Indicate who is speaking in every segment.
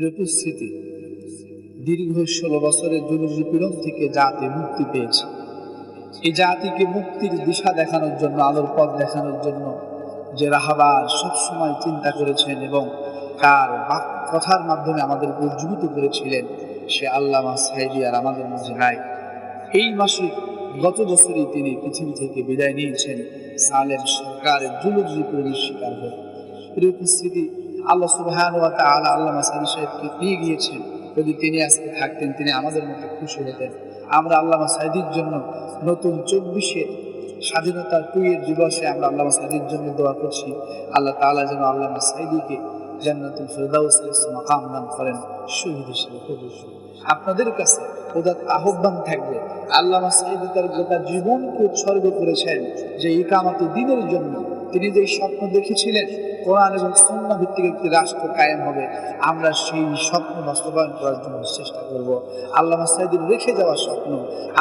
Speaker 1: উপস্থিতি দীর্ঘ 16 বছরের জুলুম নিপীড়ন থেকে জাতি মুক্তি পেয়েছে। এই জাতিকে মুক্তির দিশা দেখানোর জন্য, আলোর পথ দেখানোর জন্য যে রাহবার সবসময় চিন্তা করেছেন এবং তার কথার মাধ্যমে আমাদেরকে উজ্জীবিত করেছিলেন, সে আল্লামা সাঈদী আর আমাদের মাঝে নাই। এই মাসে গত বছরই তিনি পৃথিবী থেকে বিদায় নিয়েছেন সালেম সরকারের জুলুম নিপীড়নের শিকার হয়ে। উপস্থিতি আল্লাহ সুবহানাহু ওয়া তাআলা আল্লামা সাঈদী সাহেবকে দিয়ে গিয়েছেন। যদি তিনি আজকে থাকতেন, তিনি আমাদের মধ্যে খুশি হতেন। আমরা আল্লামা সাঈদীর জন্য নতুন 24 স্বাধীনতার 2 দিবসে আমরা আল্লামা সাঈদীর জন্য দোয়া করছি। আল্লাহ তাআলা যেন আল্লামা সাঈদীকে জান্নাতুল ফেরদাউসের মাকাম দান করেন, শহীদ হিসেবে কবুল করেন। আপনাদের কাছে উদাত্ত আহ্বান থাকবে, আল্লামা সাঈদী তার গোটা জীবনকে উৎসর্গ করেছেন যে ইকামতে দ্বীনের জন্য। তিনি যে স্বপ্ন দেখেছিলেন কোরআন এবং সুন্নাহ ভিত্তিক একটি রাষ্ট্র কায়েম হবে, আমরা সেই স্বপ্ন বাস্তবায়ন করার জন্য চেষ্টা করব। আল্লামা সাঈদীর রেখে যাওয়া স্বপ্ন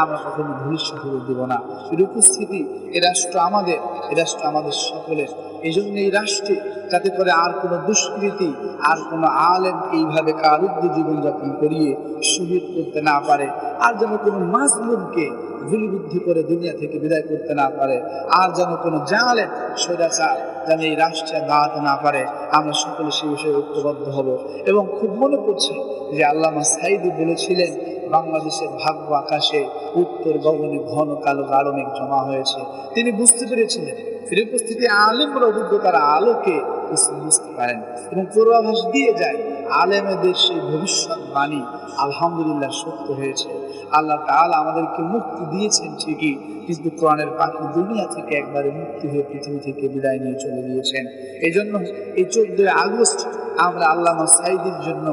Speaker 1: আমরা কখনো ভবিষ্যৎ হতে দেব না। এর উপস্থিতি, এই রাষ্ট্র আমাদের, এই রাষ্ট্র আমাদের সকলের। এই জন্য এই রাষ্ট্রে যাতে করে আর কোনো দুষ্কৃতি, আর কোনো আলেম এইভাবে কারুদ্ধ জীবনযাপন করিয়ে শহীদ করতে না পারে, আর যেন কোনো মাজলুমকে গুলিবিদ্ধ করে দুনিয়া থেকে বিদায় করতে না পারে, আর যেন কোনো জালেম স্বৈরাচার যেন এই রাষ্ট্রে দাঁড়াতে না পারে, আমরা সকলে সেই বিষয়ে ঐক্যবদ্ধ হব। এবং খুব মনে পড়ছে যে আল্লামা সাঈদী বলেছিলেন, বাংলাদেশের ভাগ্য আকাশে উত্তর গগনে ঘন কালো গাঢ় মেঘ জমা হয়েছে। তিনি বুঝতে পেরেছিলেন এর উপস্থিতি আলেমরা অভিজ্ঞতার আলোকে বুঝতে পারেন এবং পূর্বাভাস দিয়ে যায়। আলেমেদের সেই ভবিষ্যৎবাণী আলহামদুলিল্লাহ সত্য হয়েছে। আল্লাহ তাআলা আমাদেরকে মুক্তি দিয়েছেন ঠিকই, কিন্তু কোরআনের পাখি দুনিয়া থেকে একবারে মুক্তি হয়ে পৃথিবী থেকে বিদায় নিয়ে চলে গিয়েছেন। এই জন্য এই 14 আগস্ট আমরা আল্লামা সাঈদীর জন্য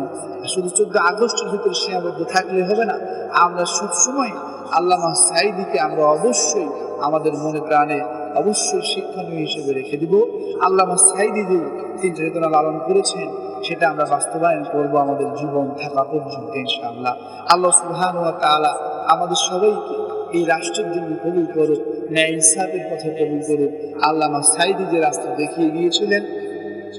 Speaker 1: শুধু 14 আগস্টের ভিতরে সীমাবদ্ধ থাকলে হবে না, আমরা সবসময় আল্লামা সাঈদীকে আমরা অবশ্যই আমাদের মনে প্রাণে অবশ্যই শিক্ষণীয় হিসেবে রেখে দিব। আল্লামা সাঈদী যে চেতনা লালন করেছেন সেটা আমরা বাস্তবায়ন করব আমাদের জীবন থাকা পর্যন্ত ইনশাআল্লাহ। আল্লাহ সুবহানাহু ওয়া তাআলা আমাদের সবাইকে এই রাষ্ট্রের জন্য কবুল করুক, ন্যায় ইনসাফের পথে কবুল করুক। আল্লামা সাঈদী যে রাস্তা দেখিয়ে গিয়েছিলেন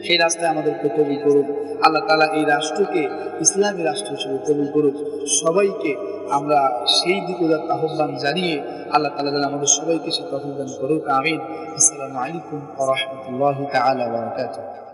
Speaker 1: সেই রাস্তায় আমাদেরকে কবুল করুক। আল্লাহ তাআলা এই রাষ্ট্রকে ইসলামী রাষ্ট্র হিসেবে কবুল করুক। সবাইকে আমরা সেই দিকে আহ্বান জানিয়ে আল্লাহ তাআলা যেন আমাদের সবাইকে সে তৌফিক দান করুক। আমিন। আসসালামু আলাইকুম ওয়া রাহমাতুল্লাহি তাআলা ওয়া বারাকাতুহু।